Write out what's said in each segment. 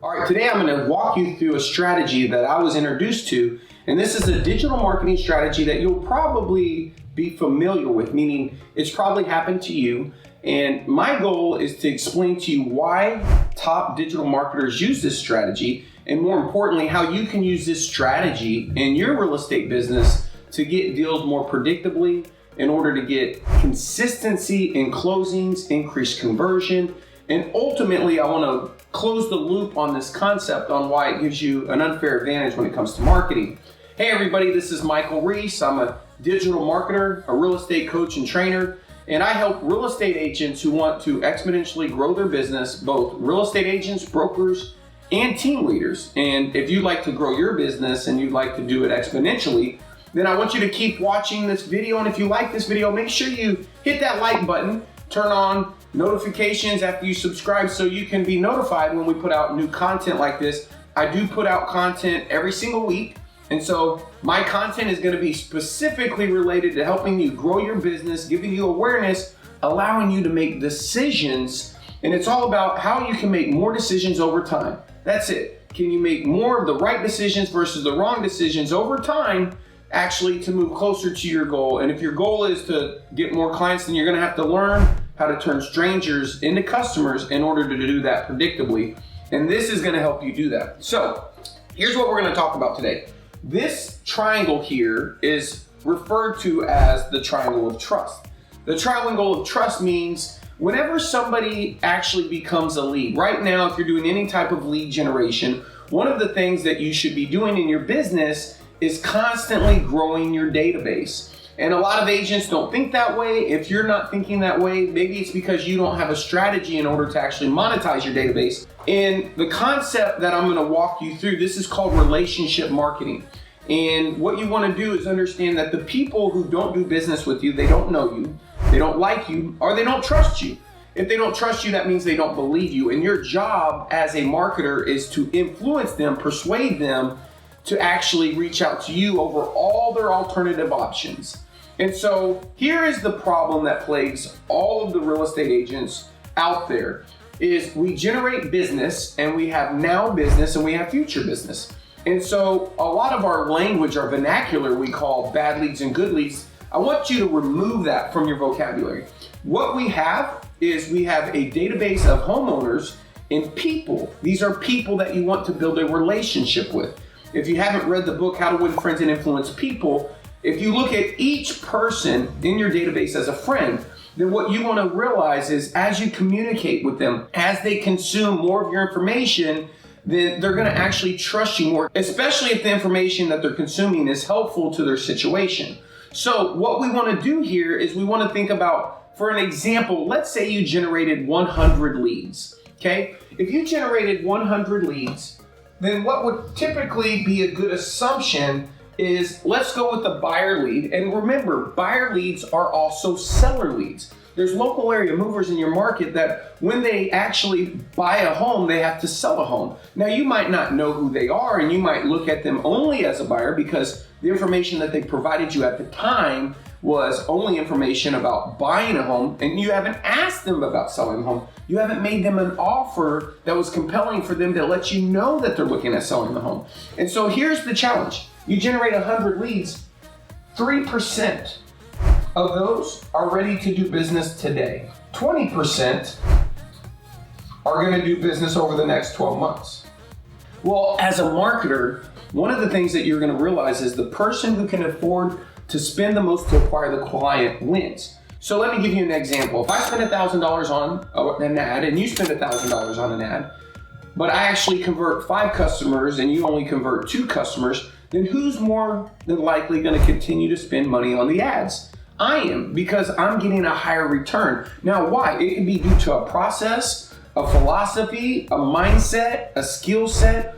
All right, today I'm going to walk you through a strategy that I was introduced to, and this is a digital marketing strategy that you'll probably be familiar with, meaning it's probably happened to you. And my goal is to explain to you why top digital marketers use this strategy, and more importantly, how you can use this strategy in your real estate business to get deals more predictably in order to get consistency in closings, increased conversion, and ultimately I want to close the loop on this concept on why it gives you an unfair advantage when it comes to marketing. Hey everybody, this is Michael Reese. I'm a digital marketer, a real estate coach and trainer, and I help real estate agents who want to exponentially grow their business, both real estate agents, brokers, and team leaders. And if you'd like to grow your business and you'd like to do it exponentially, then I want you to keep watching this video. And if you like this video, make sure you hit that like button, turn on notifications after you subscribe so you can be notified when we put out new content like this. I do put out content every single week. And so my content is going to be specifically related to helping you grow your business, giving you awareness, allowing you to make decisions. And it's all about how you can make more decisions over time. That's it. Can you make more of the right decisions versus the wrong decisions over time, actually to move closer to your goal? And if your goal is to get more clients, then you're going to have to learn how to turn strangers into customers in order to do that predictably. And this is going to help you do that. So here's what we're going to talk about today. This triangle here is referred to as the triangle of trust. The triangle of trust means whenever somebody actually becomes a lead. Right now, if you're doing any type of lead generation, one of the things that you should be doing in your business is constantly growing your database. And a lot of agents don't think that way. If you're not thinking that way, maybe it's because you don't have a strategy in order to actually monetize your database. And the concept that I'm going to walk you through, this is called relationship marketing. And what you want to do is understand that the people who don't do business with you, they don't know you, they don't like you, or they don't trust you. If they don't trust you, that means they don't believe you. And your job as a marketer is to influence them, persuade them to actually reach out to you over all their alternative options. And so here is the problem that plagues all of the real estate agents out there is we generate business, and we have now business, and we have future business. And so a lot of our language, our vernacular, we call bad leads and good leads. I want you to remove that from your vocabulary. What we have is we have a database of homeowners and people. These are people that you want to build a relationship with. If you haven't read the book, How to Win Friends and Influence People, if you look at each person in your database as a friend, then what you want to realize is as you communicate with them, as they consume more of your information, then they're going to actually trust you more, especially if the information that they're consuming is helpful to their situation. So what we want to do here is we want to think about, for an example, let's say you generated 100 leads, okay? If you generated 100 leads, then what would typically be a good assumption is let's go with the buyer lead. And remember, buyer leads are also seller leads. There's local area movers in your market that when they actually buy a home, they have to sell a home. Now, you might not know who they are, and you might look at them only as a buyer because the information that they provided you at the time was only information about buying a home, and you haven't asked them about selling a home. You haven't made them an offer that was compelling for them to let you know that they're looking at selling the home. And so here's the challenge. You generate 100 leads, 3% of those are ready to do business today. 20% are going to do business over the next 12 months. Well, as a marketer, one of the things that you're going to realize is the person who can afford to spend the most to acquire the client wins. So let me give you an example. If I spend $1,000 on an ad and you spend $1,000 on an ad, but I actually convert 5 customers and you only convert 2 customers, then who's more than likely going to continue to spend money on the ads? I am, because I'm getting a higher return. Now, why? It can be due to a process, a philosophy, a mindset, a skill set.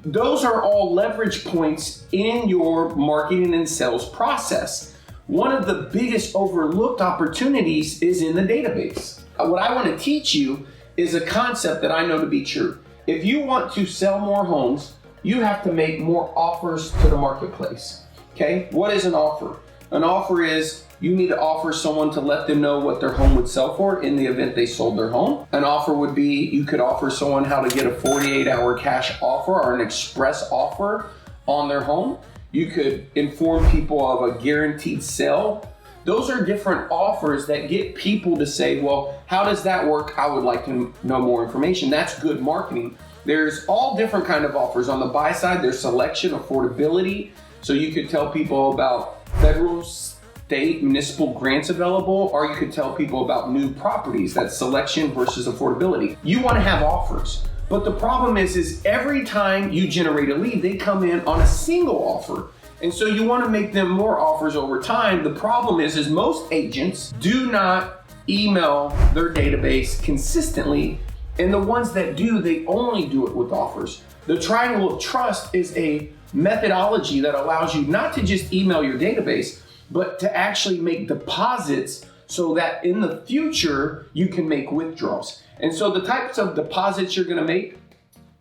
Those are all leverage points in your marketing and sales process. One of the biggest overlooked opportunities is in the database. What I want to teach you is a concept that I know to be true. If you want to sell more homes, you have to make more offers to the marketplace. Okay? What is an offer? An offer is You need to offer someone to let them know what their home would sell for in the event they sold their home. An offer would be, you could offer someone how to get a 48-hour cash offer or an express offer on their home. You could inform people of a guaranteed sale. Those are different offers that get people to say, well, how does that work? I would like to know more information. That's good marketing. There's all different kind of offers. On the buy side, there's selection, affordability. So you could tell people about federal, state, municipal grants available, or you could tell people about new properties. That's selection versus affordability. You want to have offers. But the problem is every time you generate a lead, they come in on a single offer. And so you want to make them more offers over time. The problem is most agents do not email their database consistently. And the ones that do, they only do it with offers. The triangle of trust is a methodology that allows you not to just email your database, but to actually make deposits so that in the future you can make withdrawals. And so the types of deposits you're going to make,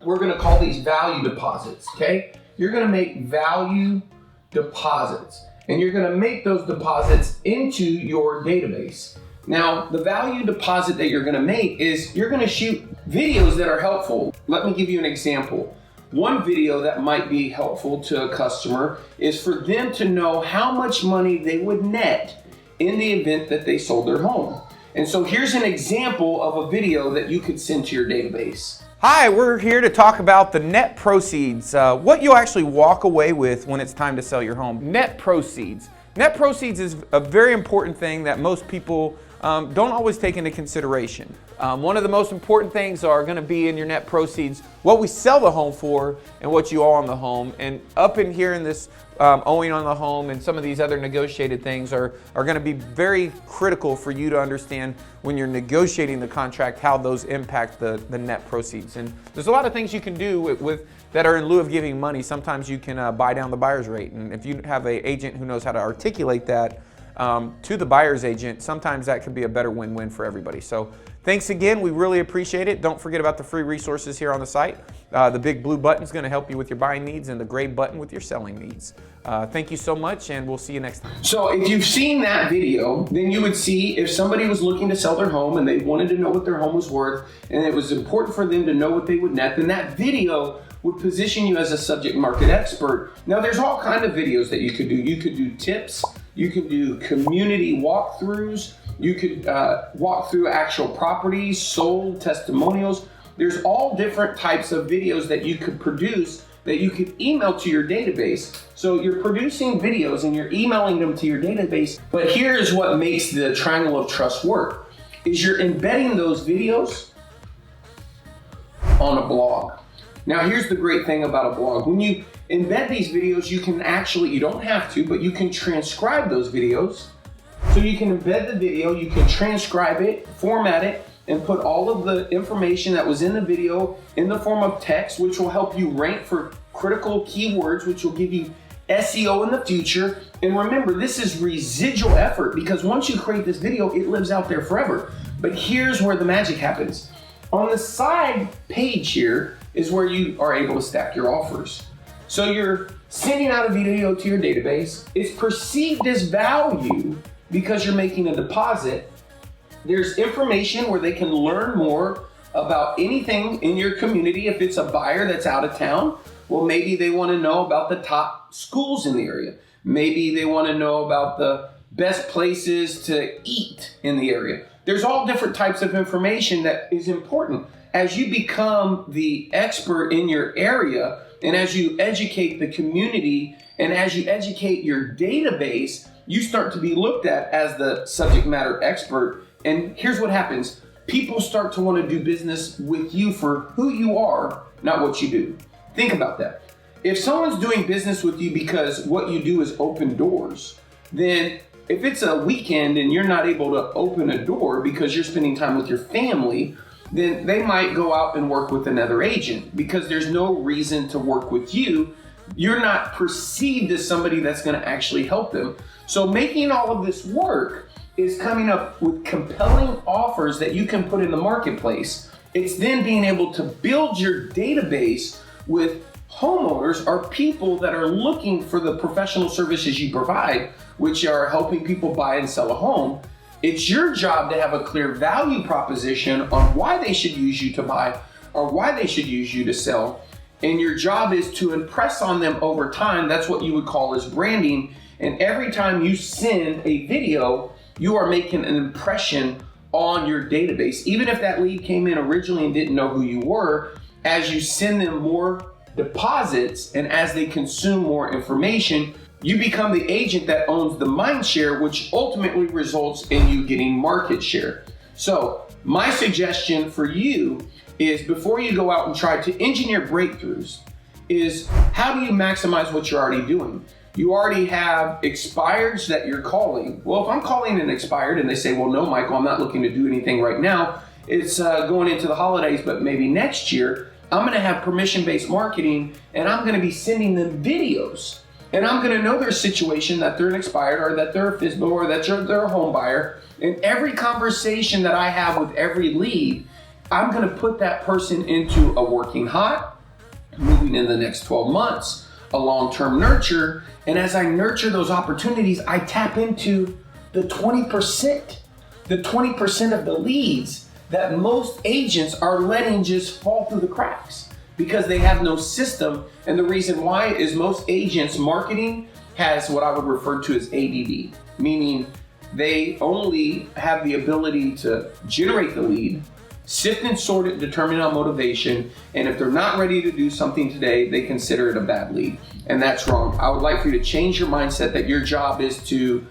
we're going to call these value deposits, okay? You're going to make value deposits, and you're going to make those deposits into your database. Now, the value deposit that you're going to make is you're going to shoot videos that are helpful. Let me give you an example. One video that might be helpful to a customer is for them to know how much money they would net in the event that they sold their home. And so here's an example of a video that you could send to your database. Hi, we're here to talk about the net proceeds, what you'll actually walk away with when it's time to sell your home. Net proceeds. Net proceeds is a very important thing that most people don't always take into consideration. One of the most important things are going to be in your net proceeds what we sell the home for and what you owe on the home. And up in here in this owing on the home and some of these other negotiated things are going to be very critical for you to understand when you're negotiating the contract, how those impact the net proceeds. And there's a lot of things you can do with that are in lieu of giving money. Sometimes you can buy down the buyer's rate. And if you have an agent who knows how to articulate that to the buyer's agent, sometimes that can be a better win-win for everybody. So thanks again. We really appreciate it. Don't forget about the free resources here on the site. The big blue button is going to help you with your buying needs and the gray button with your selling needs. Thank you so much, and we'll see you next time. So if you've seen that video, then you would see if somebody was looking to sell their home and they wanted to know what their home was worth and it was important for them to know what they would net, then that video would position you as a subject market expert. Now there's all kinds of videos that you could do. You could do tips, you could do community walkthroughs, you could walk through actual properties, sold, testimonials. There's all different types of videos that you could produce that you could email to your database. So you're producing videos and you're emailing them to your database, but here's what makes the triangle of trust work, is you're embedding those videos on a blog. Now here's the great thing about a blog. When you embed these videos, you can actually, you don't have to, but you can transcribe those videos. So you can embed the video, you can transcribe it, format it, and put all of the information that was in the video in the form of text, which will help you rank for critical keywords, which will give you SEO in the future. And remember, this is residual effort because once you create this video, it lives out there forever. But here's where the magic happens. On the side page here is where you are able to stack your offers. So you're sending out a video to your database. It's perceived as value because you're making a deposit. There's information where they can learn more about anything in your community. If it's a buyer that's out of town, well, maybe they want to know about the top schools in the area. Maybe they want to know about the best places to eat in the area. There's all different types of information that is important. As you become the expert in your area, and as you educate the community, and as you educate your database, you start to be looked at as the subject matter expert. And here's what happens. People start to want to do business with you for who you are, not what you do. Think about that. If someone's doing business with you because what you do is open doors, then if it's a weekend and you're not able to open a door because you're spending time with your family, then they might go out and work with another agent because there's no reason to work with you. You're not perceived as somebody that's going to actually help them. So making all of this work is coming up with compelling offers that you can put in the marketplace. It's then being able to build your database with Homeowners are people that are looking for the professional services you provide, which are helping people buy and sell a home. It's your job to have a clear value proposition on why they should use you to buy or why they should use you to sell. And your job is to impress on them over time. That's what you would call as branding. And every time you send a video, you are making an impression on your database. Even if that lead came in originally and didn't know who you were, as you send them more deposits and as they consume more information, you become the agent that owns the mind share, which ultimately results in you getting market share. So my suggestion for you is, before you go out and try to engineer breakthroughs, is how do you maximize what you're already doing? You already have expireds that you're calling. Well, if I'm calling an expired and they say, well, no, Michael, I'm not looking to do anything right now. It's going into the holidays, but maybe next year, I'm gonna have permission-based marketing and I'm gonna be sending them videos. And I'm gonna know their situation, that they're an expired or that they're a FSBO or that they're a home buyer. And every conversation that I have with every lead, I'm gonna put that person into a working hot, moving in the next 12 months, a long-term nurture. And as I nurture those opportunities, I tap into the 20%, of the leads that most agents are letting just fall through the cracks because they have no system. And the reason why is most agents' marketing has what I would refer to as ADD, meaning they only have the ability to generate the lead, sift and sort it, determine on motivation, and if they're not ready to do something today, they consider it a bad lead. And that's wrong. I would like for you to change your mindset that your job is to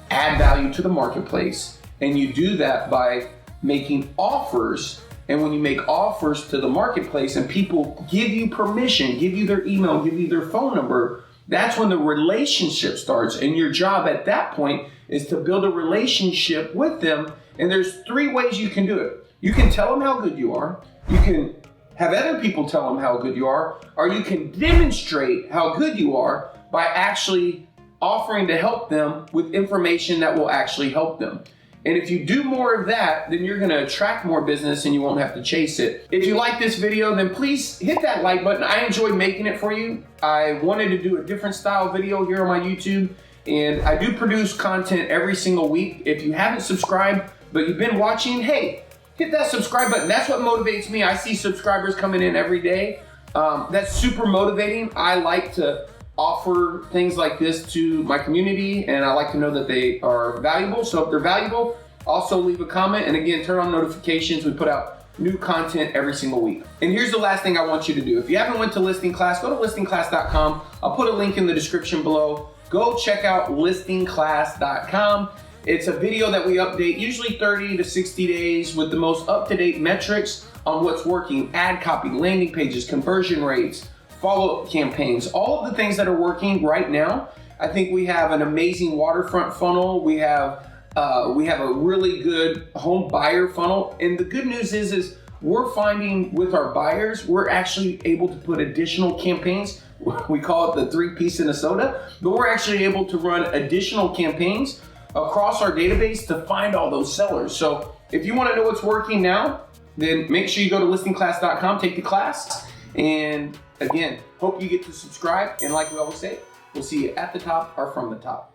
add value to the marketplace, and you do that by making offers. And when you make offers to the marketplace and people give you permission, give you their email, give you their phone number, that's when the relationship starts. And your job at that point is to build a relationship with them. And there's 3 ways you can do it. You can tell them how good you are. You can have other people tell them how good you are, or you can demonstrate how good you are by actually offering to help them with information that will actually help them. And if you do more of that, then you're gonna attract more business and you won't have to chase it. If you like this video, then please hit that like button. I enjoyed making it for you. I wanted to do a different style video here on my YouTube, and I do produce content every single week. If you haven't subscribed, but you've been watching, hey, hit that subscribe button. That's what motivates me. I see subscribers coming in every day. That's super motivating. I like to offer things like this to my community, and I like to know that they are valuable. So if they're valuable, also leave a comment, and again, turn on notifications. We put out new content every single week. And here's the last thing I want you to do. If you haven't went to Listing Class, go to listingclass.com. I'll put a link in the description below. Go check out listingclass.com. It's a video that we update usually 30 to 60 days with the most up-to-date metrics on what's working: ad copy, landing pages, conversion rates, follow-up campaigns, all of the things that are working right now. I think we have an amazing waterfront funnel. We have a really good home buyer funnel. And the good news is we're finding with our buyers, we're actually able to put additional campaigns. We call it the 3-piece in a soda, but we're actually able to run additional campaigns across our database to find all those sellers. So if you want to know what's working now, then make sure you go to listingclass.com, take the class. And again, hope you get to subscribe. And like we always say, we'll see you at the top or from the top.